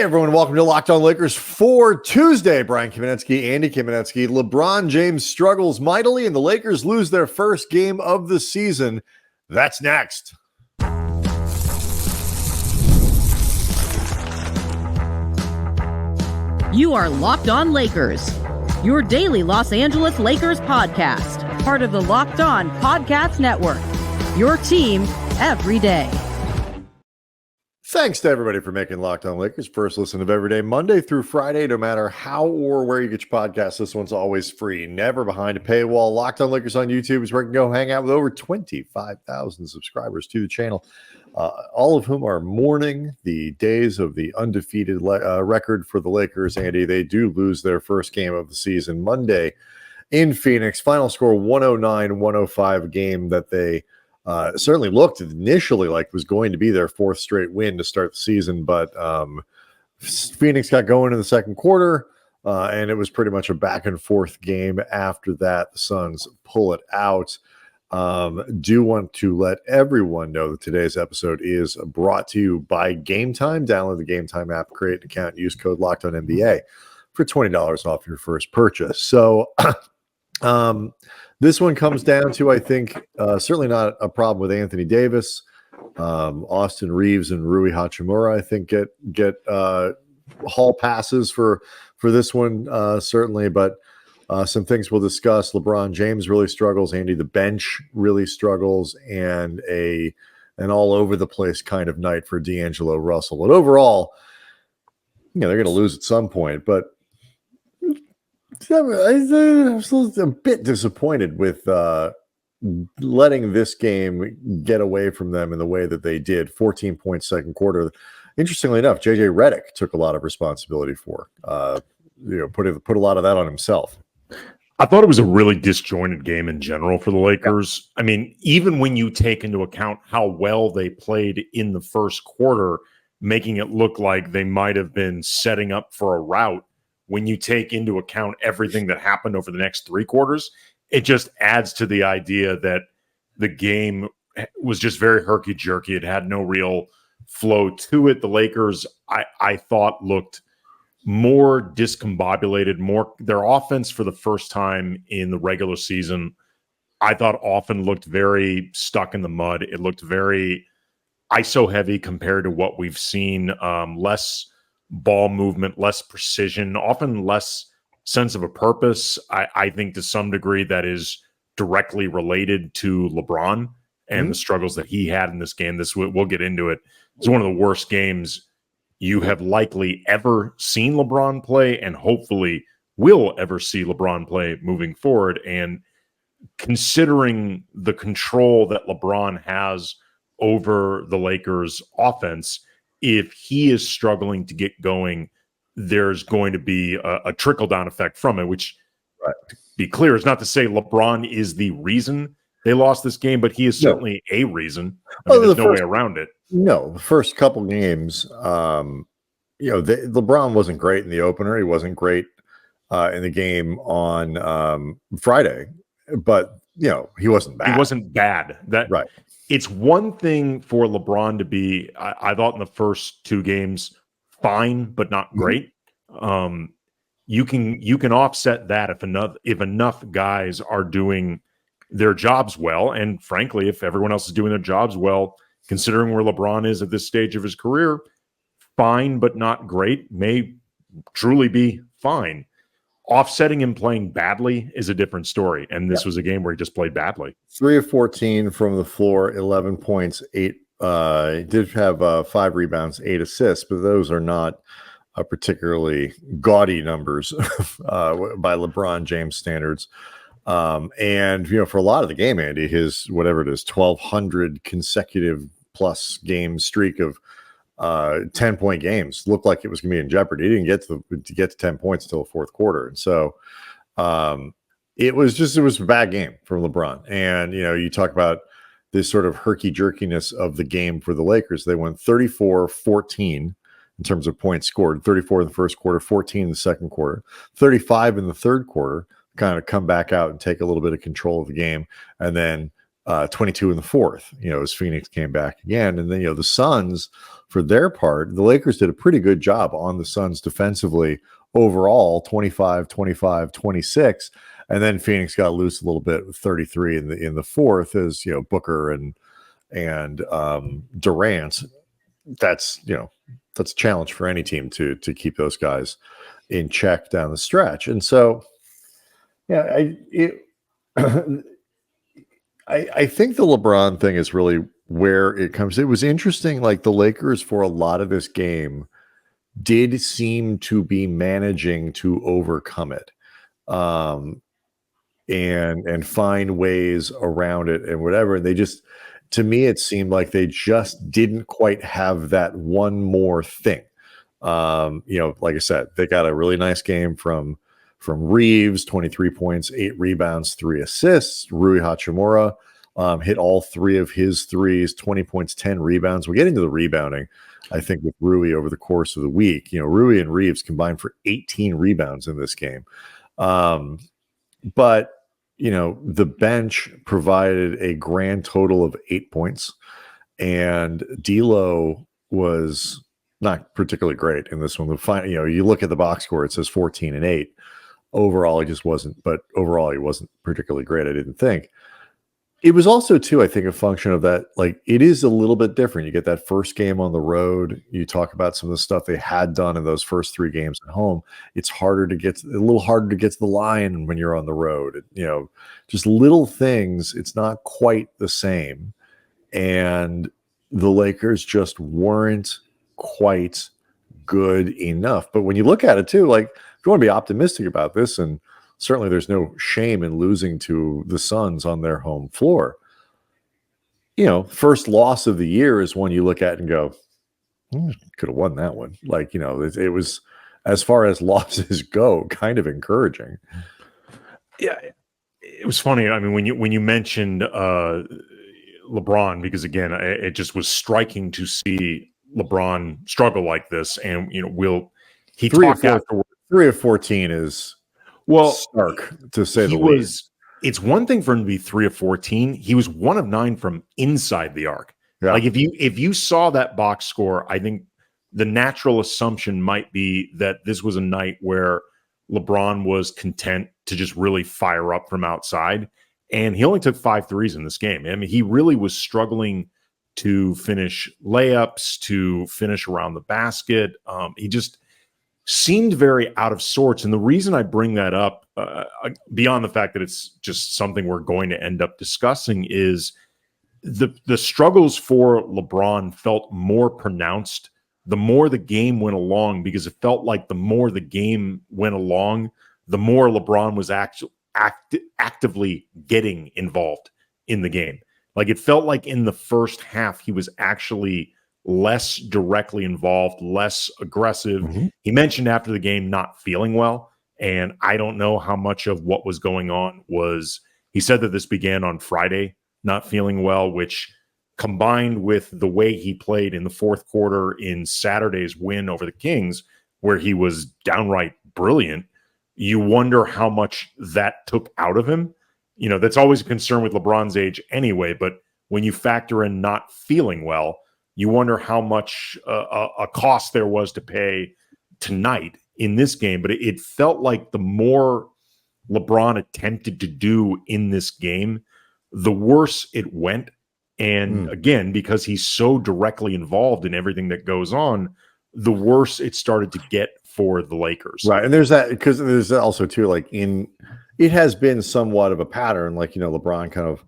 Everyone, welcome to Locked On Lakers for Tuesday. Brian Kamenetsky, Andy Kamenetsky. LeBron James struggles mightily, and the Lakers lose their first game of the season. That's next. You are Locked On Lakers, your daily Los Angeles Lakers podcast, part of the Locked On Podcast Network, your team every day. Thanks to everybody for making Locked On Lakers first listen of every day, Monday through Friday, no matter how or where you get your podcasts. This one's always free, never behind a paywall. Locked On Lakers on YouTube is where you can go hang out with over 25,000 subscribers to the channel, all of whom are mourning the days of the undefeated record for the Lakers. Andy, they do lose their first game of the season Monday in Phoenix. Final score 109-105, game that they certainly looked initially like was going to be their fourth straight win to start the season, but Phoenix got going in the second quarter, and it was pretty much a back and forth game after that. The Suns pull it out. Do want to let everyone know that today's episode is brought to you by Game Time. Download the Game Time app, create an account, use code LOCKEDONNBA for $20 off your first purchase. So, this one comes down to, I think, certainly not a problem with Anthony Davis. Austin Reaves and Rui Hachimura, I think, get hall passes for this one, certainly. But some things we'll discuss. LeBron James really struggles. Andy, the bench really struggles, and an all over the place kind of night for D'Angelo Russell. But overall, they're going to lose at some point. But I'm still a bit disappointed with letting this game get away from them in the way that they did. 14 points second quarter. Interestingly enough, JJ Redick took a lot of responsibility for. Put a lot of that on himself. I thought it was a really disjointed game in general for the Lakers. Yeah. I mean, even when you take into account how well they played in the first quarter, making it look like they might have been setting up for a rout, when you take into account everything that happened over the next three quarters, it just adds to the idea that the game was just very herky-jerky. It had no real flow to it. The Lakers, I thought, looked more discombobulated, their offense for the first time in the regular season, I thought often looked very stuck in the mud. It looked very ISO heavy compared to what we've seen, less ball movement, less precision, often less sense of a purpose. I think to some degree that is directly related to LeBron and the struggles that he had in this game. We'll get into it. It's one of the worst games you have likely ever seen LeBron play, and hopefully will ever see LeBron play moving forward. And considering the control that LeBron has over the Lakers offense, if he is struggling to get going, there's going to be a trickle-down effect from it, which, to be clear, is not to say LeBron is the reason they lost this game, but he is certainly a reason. There's no way around it. No, the first couple games, LeBron wasn't great in the opener. He wasn't great in the game on Friday, but he wasn't bad. He wasn't bad. Right. It's one thing for LeBron to be, I thought in the first two games, fine but not great. You can offset that if enough guys are doing their jobs well, and frankly, if everyone else is doing their jobs well, considering where LeBron is at this stage of his career, fine but not great may truly be fine. Offsetting him playing badly is a different story, and this was a game where he just played badly. 3 of 14 from the floor, 11 points, 8. He did have 5 rebounds, 8 assists, but those are not particularly gaudy numbers by LeBron James standards. And for a lot of the game, Andy, his 1,200 consecutive plus game streak of 10-point games looked like it was going to be in jeopardy. He didn't get to 10 points until the fourth quarter, and so it was a bad game from LeBron. And you talk about this sort of herky-jerkiness of the game for the Lakers. They went 34-14 in terms of points scored, 34 in the first quarter, 14 in the second quarter, 35 in the third quarter, kind of come back out and take a little bit of control of the game. And then 22 in the fourth, as Phoenix came back again. And then, the Suns, for their part, the Lakers did a pretty good job on the Suns defensively overall, 25, 25, 26. And then Phoenix got loose a little bit with 33 in the fourth as, Booker and Durant. That's a challenge for any team to keep those guys in check down the stretch. And so, I think the LeBron thing is really where it comes. It was interesting, like the Lakers for a lot of this game did seem to be managing to overcome it, and find ways around it and whatever. They just, to me, it seemed like they just didn't quite have that one more thing. Like I said, they got a really nice game from Reaves, 23 points, 8 rebounds, 3 assists. Rui Hachimura hit all 3 of his threes, 20 points, 10 rebounds. We're getting to the rebounding, I think, with Rui over the course of the week. Rui and Reaves combined for 18 rebounds in this game. But, the bench provided a grand total of 8 points, and D'Lo was not particularly great in this one. You look at the box score, it says 14 and 8. Overall, he just wasn't, but overall, he wasn't particularly great, I didn't think. It was also, too, I think, a function of that, like, it is a little bit different. You get that first game on the road. You talk about some of the stuff they had done in those first 3 games at home. It's a little harder to get to the line when you're on the road. Just little things. It's not quite the same. And the Lakers just weren't quite good enough. But when you look at it, too, like, if you want to be optimistic about this, and certainly there's no shame in losing to the Suns on their home floor. First loss of the year is one you look at and go, could have won that one. Like, it was, as far as losses go, kind of encouraging. Yeah, it was funny. I mean, when you mentioned LeBron, because again, it just was striking to see LeBron struggle like this. And, he talked afterwards. 3 of 14 is stark, to say the least. It's one thing for him to be 3 of 14. He was 1 of 9 from inside the arc. Yeah. Like if you saw that box score, I think the natural assumption might be that this was a night where LeBron was content to just really fire up from outside. And he only took 5 threes in this game. I mean, he really was struggling to finish layups, to finish around the basket. He just seemed very out of sorts. And the reason I bring that up, beyond the fact that it's just something we're going to end up discussing, is the struggles for LeBron felt more pronounced the more the game went along, because it felt like the more the game went along, the more LeBron was actively getting involved in the game. Like it felt like in the first half, he was actually less directly involved, less aggressive. Mm-hmm. He mentioned after the game not feeling well, and I don't know how much of what was going on was, he said that this began on Friday, not feeling well, which combined with the way he played in the fourth quarter in Saturday's win over the Kings, where he was downright brilliant, you wonder how much that took out of him. You know, that's always a concern with LeBron's age anyway, but when you factor in not feeling well, you wonder how much a cost there was to pay tonight in this game. But it felt like the more LeBron attempted to do in this game, the worse it went. And again, because he's so directly involved in everything that goes on, the worse it started to get for the Lakers. Right. And there's that, because there's also too, like it has been somewhat of a pattern, like, you know, LeBron kind of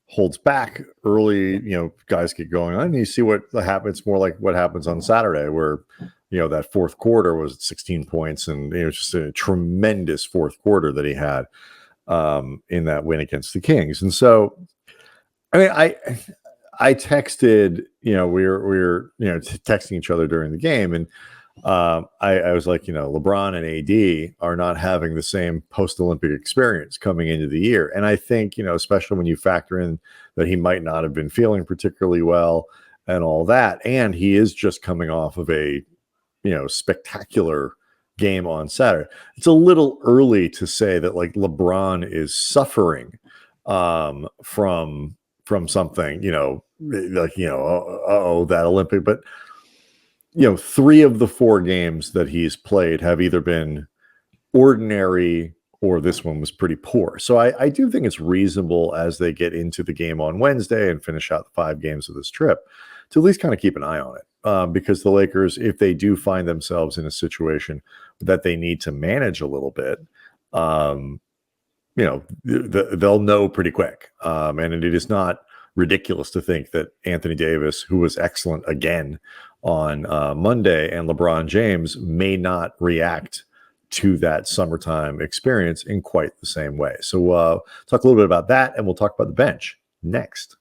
holds back early, you know, guys get going on and you see what happens, more like what happens on Saturday, where, you know, that fourth quarter was 16 points and it was just a tremendous fourth quarter that he had in that win against the Kings. And so, I mean, I texted, you know, we were you know, texting each other during the game, and I was like, you know, LeBron and AD are not having the same post-Olympic experience coming into the year. And I think, you know, especially when you factor in that he might not have been feeling particularly well and all that, and he is just coming off of a, you know, spectacular game on Saturday. It's a little early to say that like LeBron is suffering from from something, like, that Olympic. But, 3 of the 4 games that he's played have either been ordinary or this one was pretty poor. So I do think it's reasonable as they get into the game on Wednesday and finish out the 5 games of this trip to at least kind of keep an eye on it. Because the Lakers, if they do find themselves in a situation that they need to manage a little bit, they'll know pretty quick. And it is not ridiculous to think that Anthony Davis, who was excellent again on Monday, and LeBron James may not react to that summertime experience in quite the same way. So talk a little bit about that, and we'll talk about the bench next.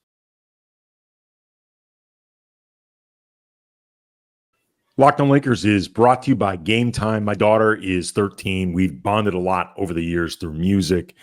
Locked on Lakers is brought to you by Game Time. My daughter is 13. We've bonded a lot over the years through music.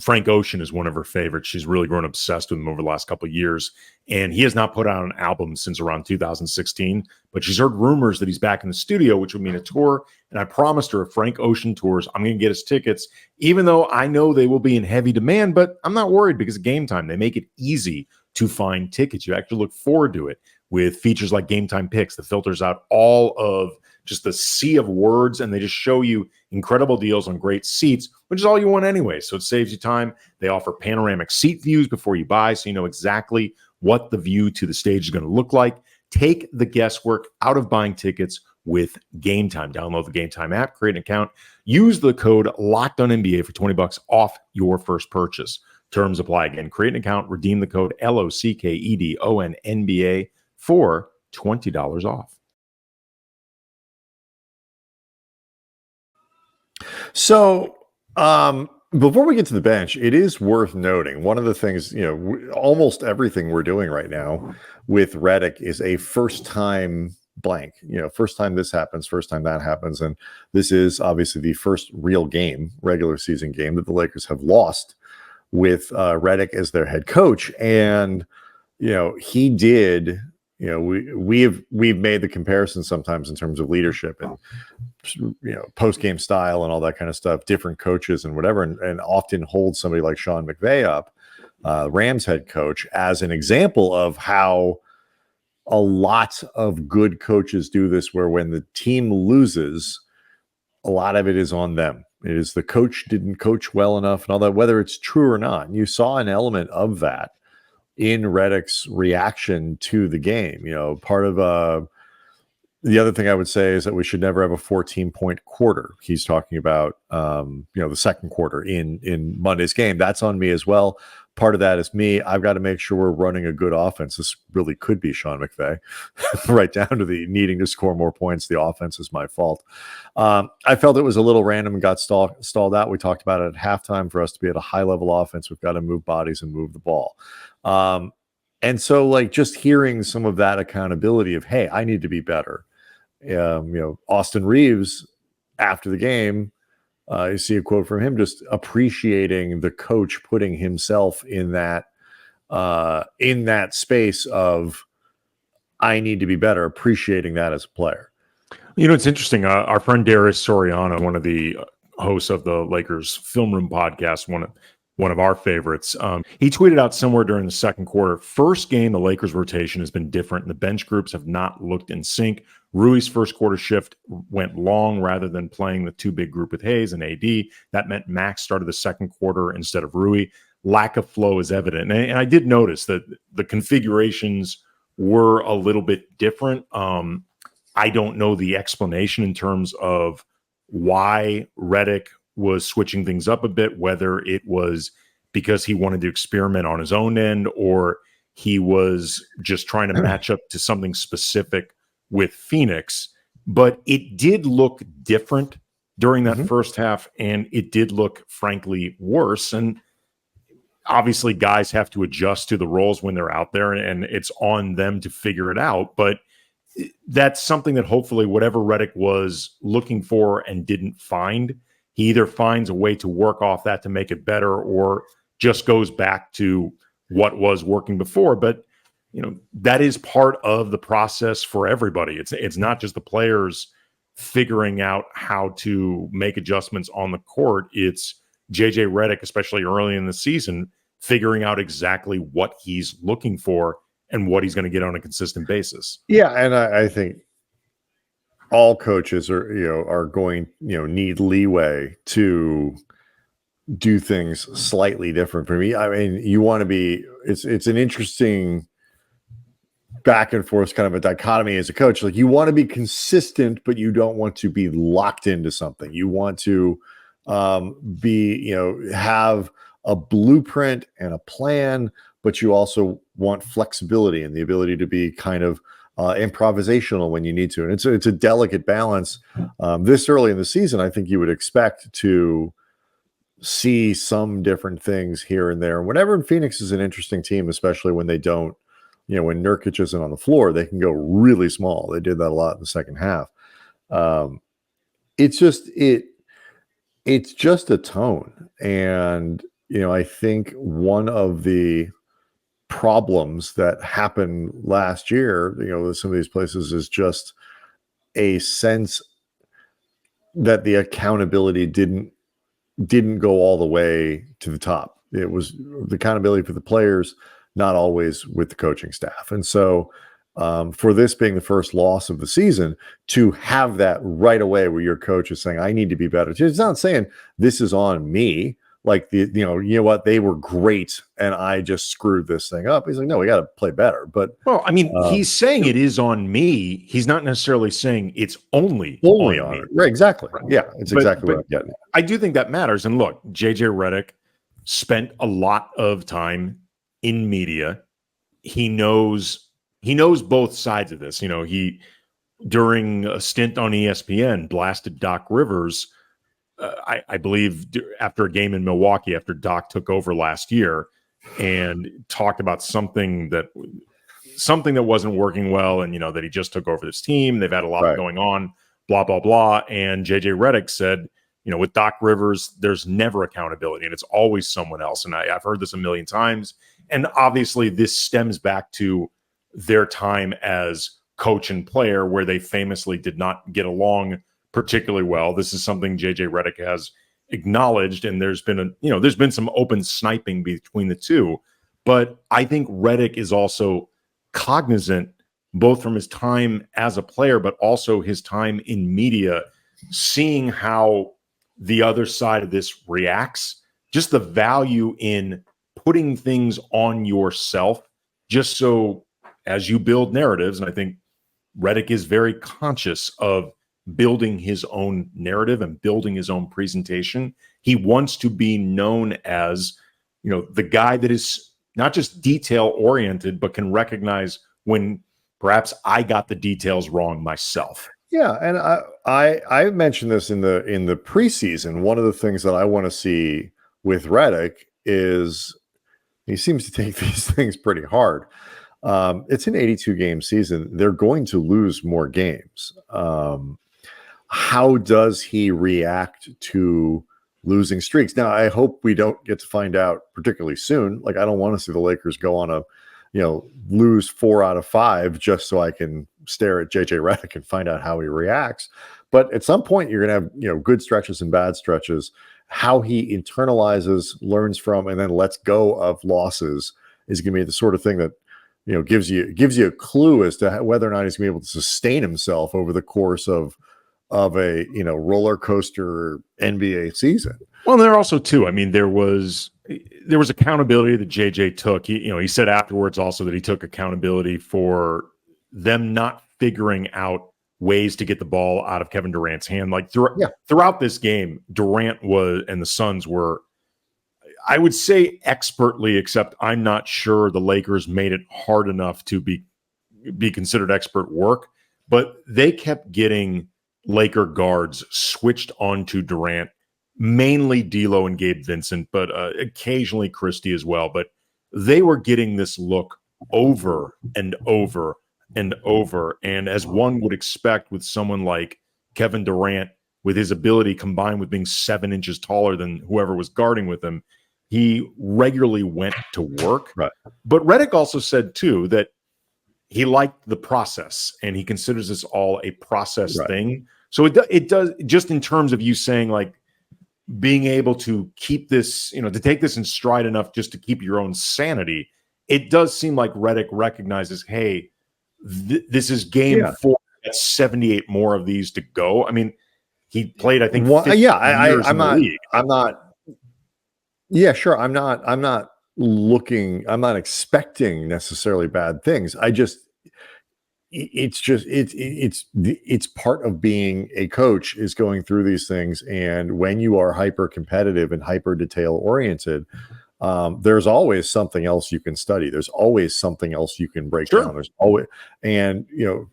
Frank Ocean is one of her favorites. She's really grown obsessed with him over the last couple of years. And he has not put out an album since around 2016. But she's heard rumors that he's back in the studio, which would mean a tour. And I promised her if Frank Ocean tours, I'm going to get us tickets, even though I know they will be in heavy demand. But I'm not worried because of Game Time. They make it easy to find tickets. You actually look forward to it with features like Game Time Picks that filters out all of just the sea of words, and they just show you incredible deals on great seats, which is all you want anyway. So it saves you time. They offer panoramic seat views before you buy, so you know exactly what the view to the stage is going to look like. Take the guesswork out of buying tickets with Game Time. Download the Game Time app, create an account, use the code LOCKEDONNBA for $20 off your first purchase. Terms apply. Again, create an account, redeem the code LOCKEDONNBA for $20 off. So before we get to the bench, it is worth noting one of the things, almost everything we're doing right now with Redick is a first time blank, first time this happens, first time that happens. And this is obviously the first real game, regular season game that the Lakers have lost with Redick as their head coach. And, he did, we've made the comparison sometimes in terms of leadership and, post-game style and all that kind of stuff, different coaches and whatever, and often hold somebody like Sean McVay up, Rams head coach, as an example of how a lot of good coaches do this, where when the team loses, a lot of it is on them. It is the coach didn't coach well enough and all that, whether it's true or not. And you saw an element of that in Redick's reaction to the game. Part of the other thing I would say is that we should never have a 14-point quarter. He's talking about, the second quarter in Monday's game. That's on me as well. Part of that is me. I've got to make sure we're running a good offense. This really could be Sean McVay, right down to the needing to score more points. The offense is my fault. I felt it was a little random and got stalled out. We talked about it at halftime. For us to be at a high-level offense, we've got to move bodies and move the ball. And so, just hearing some of that accountability of, hey, I need to be better. Austin Reaves after the game, you see a quote from him just appreciating the coach putting himself in that space of, I need to be better, appreciating that as a player. It's interesting. Our friend Darius Soriano, one of the hosts of the Lakers Film Room podcast, one of our favorites, he tweeted out somewhere during the second quarter, first game, the Lakers rotation has been different, and the bench groups have not looked in sync. Rui's first quarter shift went long rather than playing the two big group with Hayes and AD. That meant Max started the second quarter instead of Rui. Lack of flow is evident. And I did notice that the configurations were a little bit different. I don't know the explanation in terms of why Redick was switching things up a bit, whether it was because he wanted to experiment on his own end or he was just trying to match up to something specific with Phoenix. But it did look different during that first half, and it did look, frankly, worse. And obviously guys have to adjust to the roles when they're out there, and it's on them to figure it out. But that's something that hopefully whatever Redick was looking for and didn't find, he either finds a way to work off that to make it better or just goes back to what was working before. But that is part of the process for everybody. It's not just the players figuring out how to make adjustments on the court. It's JJ Redick, especially early in the season, figuring out exactly what he's looking for and what he's going to get on a consistent basis. Yeah, and I think all coaches are going need leeway to do things slightly different. For me, I mean, you want to be. It's an interesting back and forth kind of a dichotomy as a coach. Like, you want to be consistent, but you don't want to be locked into something. You want to have a blueprint and a plan, but you also want flexibility and the ability to be kind of improvisational when you need to. And it's a delicate balance. This early in the season, I think you would expect to see some different things here and there. Whenever Phoenix is an interesting team, especially when they don't, when Nurkic isn't on the floor, they can go really small. They did that a lot in the second half. It's just a tone. And, I think one of the problems that happened last year, with some of these places, is just a sense that the accountability didn't go all the way to the top. It was the accountability for the players, not always with the coaching staff. And so for this being the first loss of the season, to have that right away where your coach is saying, I need to be better. It's not saying this is on me. Like, you know what, they were great and I just screwed this thing up. He's like, no, we got to play better. But he's saying it is on me. He's not necessarily saying it's only on me. It. Right, exactly. Right. Yeah, it's exactly what I'm getting at. I do think that matters. And look, JJ Redick spent a lot of time in media. He knows both sides of this. He, during a stint on ESPN, blasted Doc Rivers, I believe after a game in Milwaukee, after Doc took over last year, and talked about something that wasn't working well, and that he just took over this team. They've had a lot going on, blah blah blah. And JJ Redick said, with Doc Rivers, there's never accountability, and it's always someone else. And I've heard this a million times. And obviously, this stems back to their time as coach and player, where they famously did not get along particularly well. This is something JJ Redick has acknowledged, and there's been some open sniping between the two. But I think Redick is also cognizant, both from his time as a player, but also his time in media, seeing how the other side of this reacts, just the value in putting things on yourself, just so as you build narratives. And I think Redick is very conscious of building his own narrative and building his own presentation. He wants to be known as, the guy that is not just detail oriented, but can recognize when perhaps I got the details wrong myself. Yeah, and I mentioned this in the preseason. One of the things that I want to see with Redick is he seems to take these things pretty hard. It's an 82-game season. They're going to lose more games. How does he react to losing streaks? Now, I hope we don't get to find out particularly soon. Like, I don't want to see the Lakers go on a, lose 4 out of 5 just so I can stare at JJ Redick and find out how he reacts. But at some point, you're going to have, good stretches and bad stretches. How he internalizes, learns from, and then lets go of losses is going to be the sort of thing that, gives you a clue as to whether or not he's going to be able to sustain himself over the course of a roller coaster NBA season. Well, there also too, there was accountability that JJ took. He said afterwards also that he took accountability for them not figuring out ways to get the ball out of Kevin Durant's hand. Like throughout this game, Durant and the Suns were, I would say, expertly, except I'm not sure the Lakers made it hard enough to be considered expert work, but they kept getting Laker guards switched onto Durant, mainly D'Lo and Gabe Vincent, but occasionally Christie as well. But they were getting this look over and over and over. And as one would expect with someone like Kevin Durant, with his ability combined with being 7 inches taller than whoever was guarding with him, he regularly went to work. Right. But Redick also said, too, that he liked the process, and he considers this all a process thing. So it does, just in terms of you saying, like, being able to keep this, to take this in stride enough just to keep your own sanity, it does seem like Redick recognizes, hey, this is game 4. That's 78 more of these to go. I mean, he played, I think, 50 years in the league. I'm not. Yeah, sure. I'm not expecting necessarily bad things. It's part of being a coach is going through these things. And when you are hyper competitive and hyper detail oriented, there's always something else you can study. There's always something else you can break down. There's always, and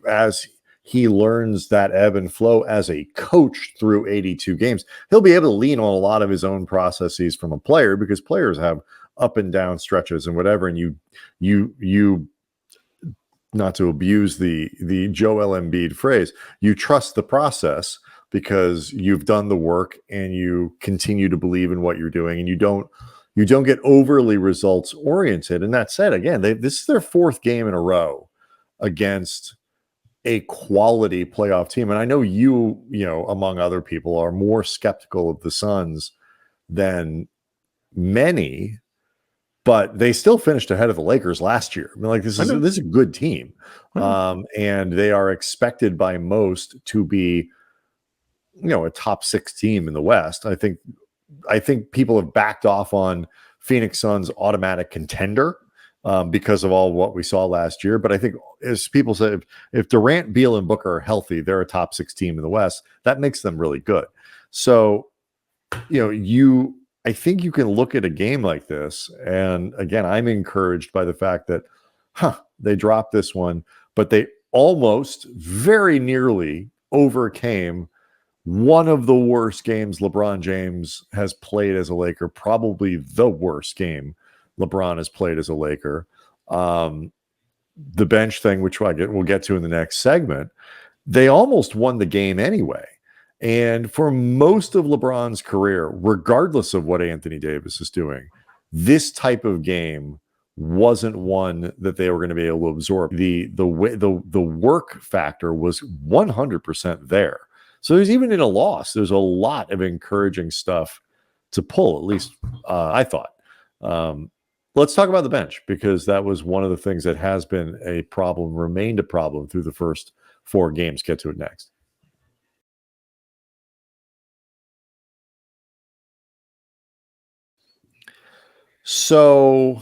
as he learns that ebb and flow as a coach through 82 games, he'll be able to lean on a lot of his own processes from a player, because players have up and down stretches and whatever. And you not to abuse the Joel Embiid phrase, you trust the process because you've done the work and you continue to believe in what you're doing, and you don't get overly results oriented. And that said, again, this is their 4th game in a row against a quality playoff team. And I know you among other people are more skeptical of the Suns than many, but they still finished ahead of the Lakers last year. I mean, this is a good team. And they are expected by most to be, a top 6 team in the West. I think people have backed off on Phoenix Suns automatic contender because of all what we saw last year. But I think, as people say, if Durant, Beal, and Booker are healthy, they're a top 6 team in the West. That makes them really good. So, I think you can look at a game like this, and again, I'm encouraged by the fact that, they dropped this one, but they almost very nearly overcame one of the worst games LeBron James has played as a Laker, probably the worst game LeBron has played as a Laker. The bench thing, which we'll get to in the next segment, they almost won the game anyway. And for most of LeBron's career, regardless of what Anthony Davis is doing, this type of game wasn't one that they were going to be able to absorb. The work factor was 100% there. So there's, even in a loss, there's a lot of encouraging stuff to pull, at least I thought. Let's talk about the bench, because that was one of the things that has been a problem, remained a problem through the first 4 games. Get to it next. So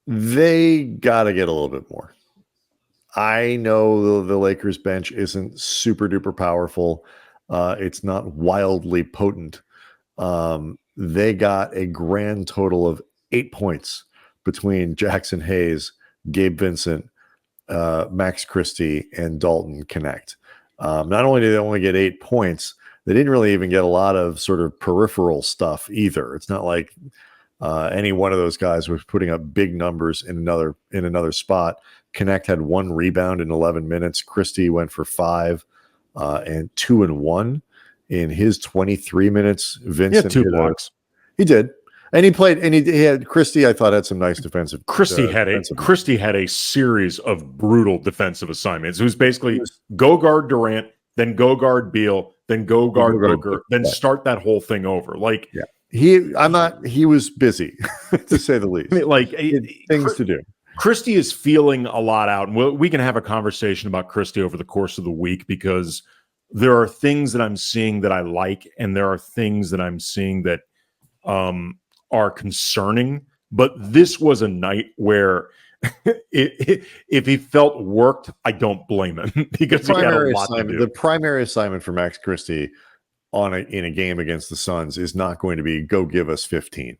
they got to get a little bit more. I know the Lakers bench isn't super duper powerful. It's not wildly potent. They got a grand total of 8 points between Jackson Hayes, Gabe Vincent, Max Christie, and Dalton Connect. Not only did they only get 8 points, they didn't really even get a lot of sort of peripheral stuff either. It's not like any one of those guys was putting up big numbers in another spot. Connect had 1 rebound in 11 minutes. Christie went for 5 and 2 and 1 in his 23 minutes. Vincent had 2 blocks. He did. And he played, and he had Christie, I thought, had some nice defensive. Christie had a series of brutal defensive assignments. It was basically go guard Durant, then go guard Beal, then go guard Booker, then start that whole thing over. Like, he was busy to say the least. I mean, things to do. Christie is feeling a lot out, and we can have a conversation about Christie over the course of the week, because there are things that I'm seeing that I like, and there are things that I'm seeing that are concerning. But this was a night where if he felt worked, I don't blame him, because he had a lot to do. The primary assignment for Max Christie in a game against the Suns is not going to be go give us 15.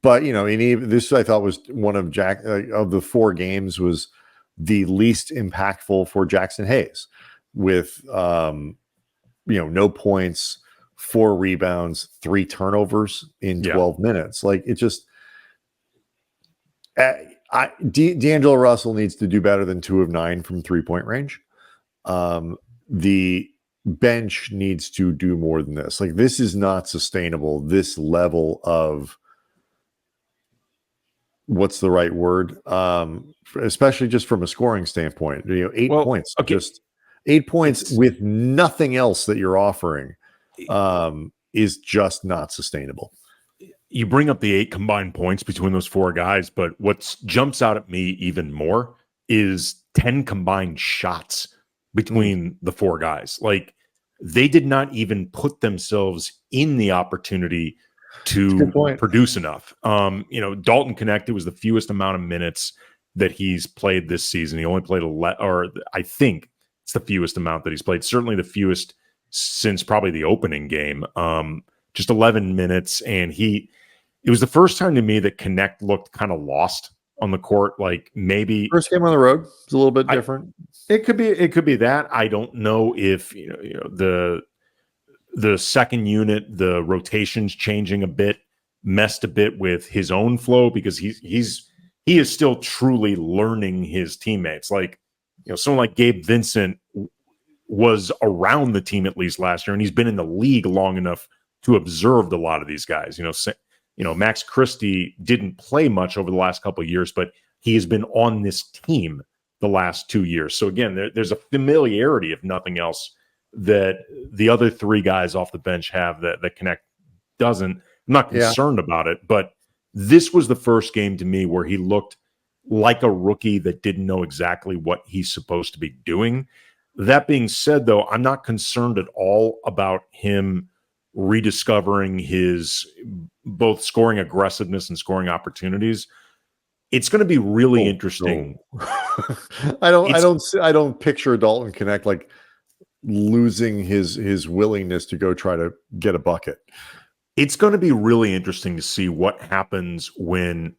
But this I thought was one of of the 4 games was the least impactful for Jackson Hayes, with no points, 4 rebounds, 3 turnovers in 12 minutes. Like, it just D'Angelo Russell needs to do better than 2 of 9 from 3-point range. The bench needs to do more than this. Like, this is not sustainable. This level of, what's the right word? Especially just from a scoring standpoint, 8 points. Okay. 8 points with nothing else that you're offering is just not sustainable. You bring up the 8 combined points between those 4 guys, but what jumps out at me even more is 10 combined shots between the 4 guys. Like, they did not even put themselves in the opportunity to produce enough. Dalton Connect, it was the fewest amount of minutes that he's played this season. He only played I think it's the fewest amount that he's played. Certainly the fewest since probably the opening game. Just 11 minutes, and it was the first time to me that Connect looked kind of lost on the court. Like, maybe first game on the road is a little bit different. It could be that. I don't know if the second unit, the rotations changing a bit, messed a bit with his own flow, because he is still truly learning his teammates. Like, someone like Gabe Vincent was around the team at least last year, and he's been in the league long enough to observe a lot of these guys. Max Christie didn't play much over the last couple of years, but he has been on this team the last 2 years. So again, there's a familiarity, if nothing else, that the other 3 guys off the bench have that Connect doesn't. I'm not concerned about it, but this was the first game to me where he looked like a rookie that didn't know exactly what he's supposed to be doing. That being said, though, I'm not concerned at all about him rediscovering his both scoring aggressiveness and scoring opportunities. It's going to be really interesting. No. I don't picture Dalton Connect like losing his willingness to go try to get a bucket. It's going to be really interesting to see what happens when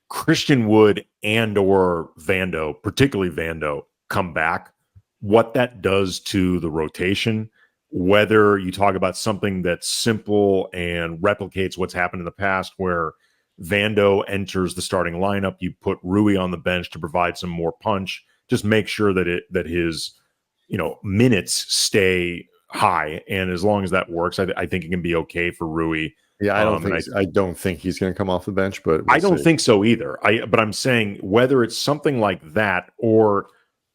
Christian Wood and or Vando, particularly Vando, come back, what that does to the rotation. Whether you talk about something that's simple and replicates what's happened in the past, where Vando enters the starting lineup, you put Rui on the bench to provide some more punch, just make sure that his minutes stay high, and as long as that works, I think it can be okay for Rui. Yeah, I don't think he's going to come off the bench, but I don't think so either. But I'm saying whether it's something like that, or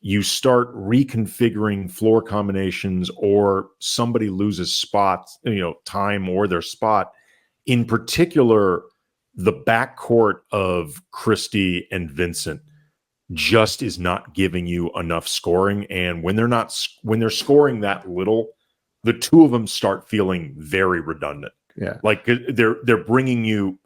you start reconfiguring floor combinations, or somebody loses spots, time or their spot. In particular, the backcourt of Christie and Vincent just is not giving you enough scoring. And when they're scoring that little, the 2 of them start feeling very redundant. Yeah, like they're bringing you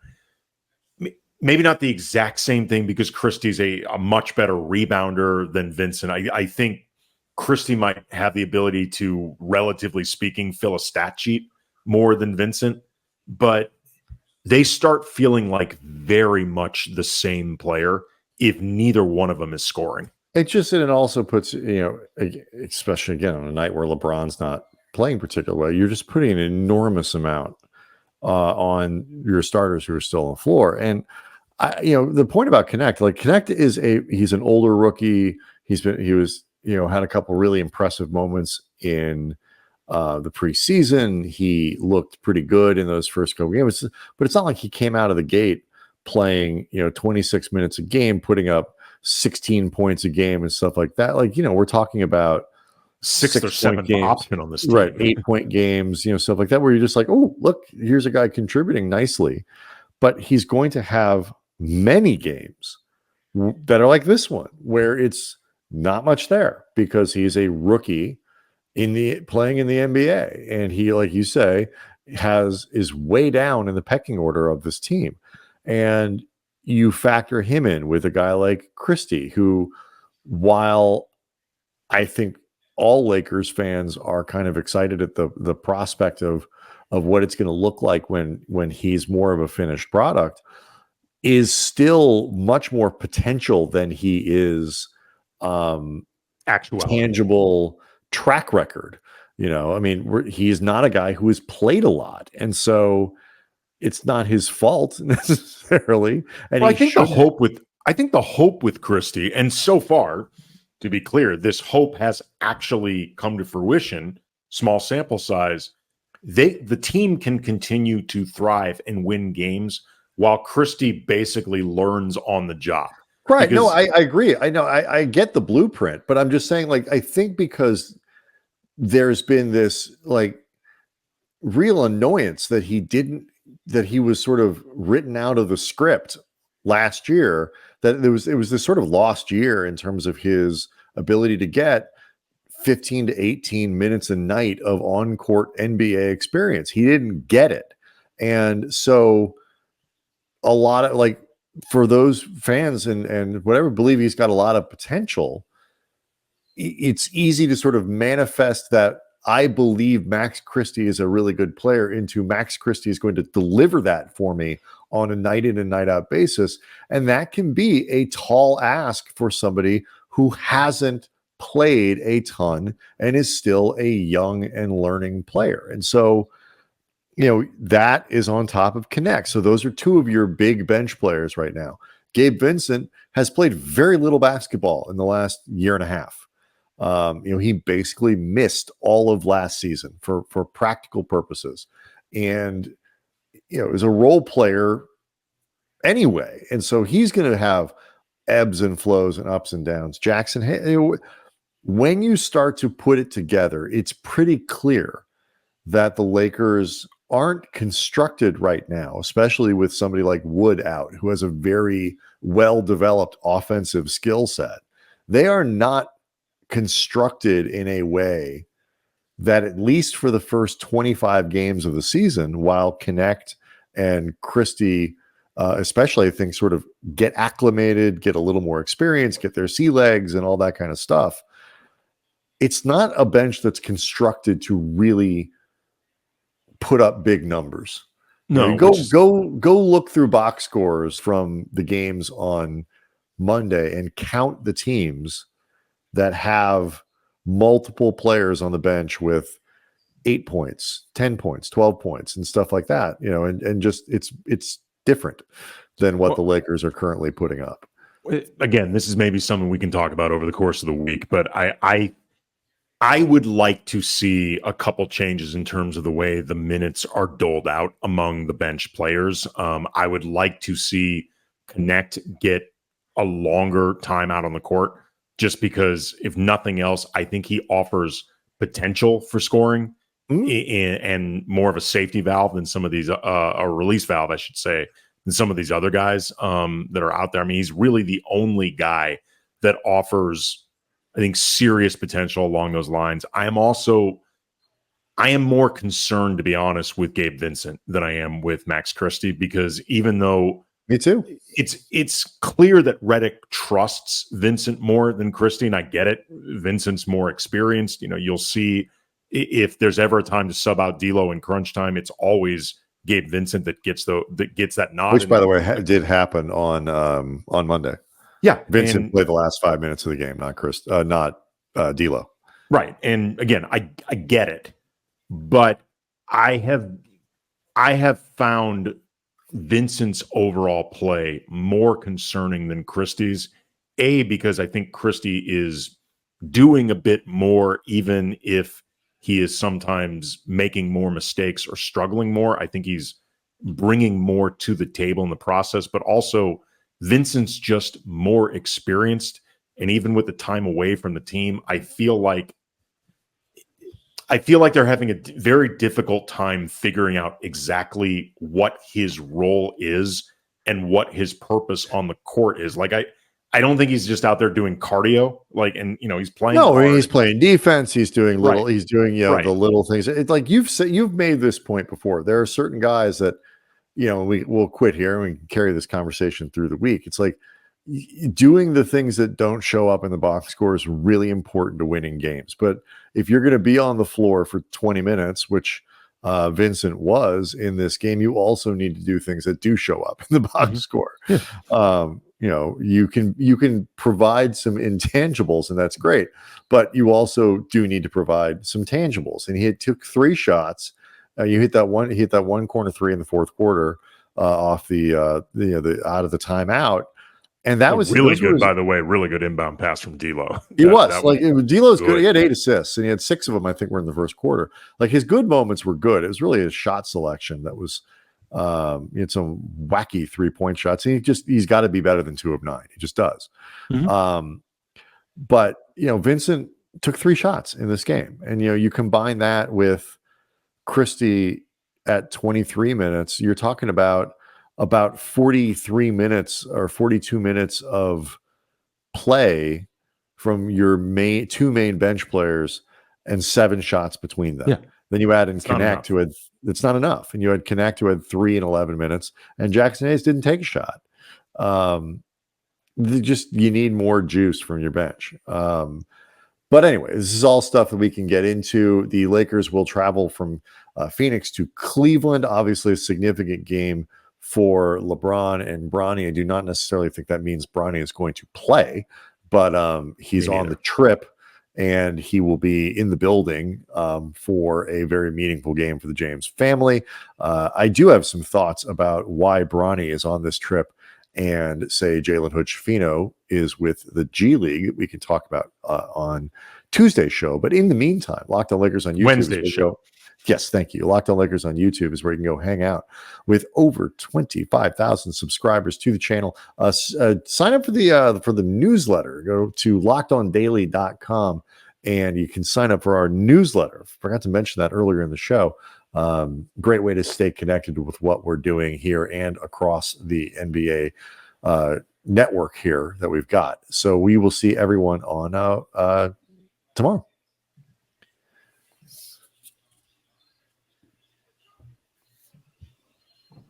maybe not the exact same thing, because Christie's a much better rebounder than Vincent. I think Christie might have the ability to, relatively speaking, fill a stat sheet more than Vincent, but they start feeling like very much the same player if neither one of them is scoring. It also puts, especially again on a night where LeBron's not playing particularly well, you're just putting an enormous amount on your starters who are still on the floor. And the point about Connect, like, Connect he's an older rookie. He had a couple really impressive moments in the preseason. He looked pretty good in those first couple games, but it's not like he came out of the gate playing 26 minutes a game, putting up 16 points a game and stuff like that. Like, we're talking about 6 or 7 games option on this team. Right, 8-point games, stuff like that, where you're just like, oh, look, here's a guy contributing nicely. But he's going to have many games that are like this one, where it's not much there, because he's a rookie playing in the NBA, and he, like you say, is way down in the pecking order of this team. And you factor him in with a guy like Christie, who, while I think all Lakers fans are kind of excited at the prospect of what it's going to look like when he's more of a finished product, is still much more potential than he is actual tangible track record. He's not a guy who has played a lot, and so it's not his fault necessarily. And I think the hope with Christie, and so far, to be clear, this hope has actually come to fruition. Small sample size. The team can continue to thrive and win games while Christie basically learns on the job. Right. No, I agree. I know. I get the blueprint, but I'm just saying, like, I think because there's been this like real annoyance that he was sort of written out of the script last year, that it was this sort of lost year in terms of his ability to get 15 to 18 minutes a night of on-court NBA experience. He didn't get it. And so a lot of like, for those fans and whatever believe he's got a lot of potential, it's easy to sort of manifest that I believe Max Christie is a really good player into Max Christie is going to deliver that for me on a night in and night out basis. And that can be a tall ask for somebody who hasn't played a ton and is still a young and learning player. And so, that is on top of Connect. So those are two of your big bench players right now. Gabe Vincent has played very little basketball in the last year and a half. He basically missed all of last season for practical purposes, and is a role player anyway. And so he's going to have ebbs and flows and ups and downs. Jackson, when you start to put it together, it's pretty clear that the Lakers aren't constructed right now, especially with somebody like Wood out, who has a very well-developed offensive skill set. They are not constructed in a way that, at least for the first 25 games of the season, while Connect and Christie, especially, I think, sort of get acclimated, get a little more experience, get their sea legs and all that kind of stuff, it's not a bench that's constructed to really put up big numbers. No, go look through box scores from the games on Monday and count the teams that have multiple players on the bench with 8 points, 10 points, 12 points, and stuff like that. And just it's different than what the Lakers are currently putting up. Again, this is maybe something we can talk about over the course of the week, but I would like to see a couple changes in terms of the way the minutes are doled out among the bench players. I would like to see Connect get a longer time out on the court, just because, if nothing else, I think he offers potential for scoring and more of a safety valve than some of these, a release valve, I should say, than some of these other guys that are out there. I mean, he's really the only guy that offers, I think, serious potential along those lines. I am more concerned, to be honest, with Gabe Vincent than I am with Max Christie, because even though me too, it's clear that Redick trusts Vincent more than Christie, and I get it. Vincent's more experienced. You'll see if there's ever a time to sub out D'Lo in crunch time, it's always Gabe Vincent that gets that nod. Which, by the way, did happen on Monday. Yeah, Vincent played the last 5 minutes of the game, not D'Lo. Right, and again, I get it, but I have found Vincent's overall play more concerning than Christie's. Because I think Christie is doing a bit more, even if he is sometimes making more mistakes or struggling more. I think he's bringing more to the table in the process, but also Vincent's just more experienced. And even with the time away from the team, I feel like they're having a very difficult time figuring out exactly what his role is and what his purpose on the court is. Like, I don't think he's just out there doing cardio, he's playing. No, he's playing defense. He's doing little, right. He's doing, the little things. It's like you've made this point before. There are certain guys that, we'll quit here and we can carry this conversation through the week. It's like doing the things that don't show up in the box score is really important to winning games. But if you're going to be on the floor for 20 minutes, which Vincent was in this game, you also need to do things that do show up in the box score. Yeah. You can provide some intangibles, and that's great, but you also do need to provide some tangibles. And he took 3 shots. He hit that one corner 3 in the fourth quarter off the out of the timeout. And that was really good, by the way. Really good inbound pass from D'Lo. D'Lo's good. He had 8 assists, and he had 6 of them, I think, were in the first quarter. Like, his good moments were good. It was really his shot selection that was. He had some wacky 3-point shots. And he's got to be better than 2 of 9. He just does. Mm-hmm. But Vincent took 3 shots in this game. And, you combine that with Christie at 23 minutes, you're talking about 43 minutes or 42 minutes of play from your two main bench players and 7 shots between them. Yeah. Then you add in It's not Connect, who had, it's not enough. And you had Connect, who had 3 in 11 minutes, and Jackson Hayes didn't take a shot. You need more juice from your bench. But anyway, this is all stuff that we can get into. The Lakers will travel from Phoenix to Cleveland. Obviously, a significant game for LeBron and Bronny. I do not necessarily think that means Bronny is going to play, but he's on the trip, and he will be in the building for a very meaningful game for the James family. I do have some thoughts about why Bronny is on this trip and say Jalen Hood-Schifino is with the G League that we can talk about on Tuesday's show. But in the meantime, Locked On Lakers on YouTube. Wednesday's show. Yes, thank you. Locked On Lakers on YouTube is where you can go hang out with over 25,000 subscribers to the channel. Sign up for the newsletter. Go to lockedondaily.com and you can sign up for our newsletter. Forgot to mention that earlier in the show. Great way to stay connected with what we're doing here and across the NBA network here that we've got. So we will see everyone on tomorrow.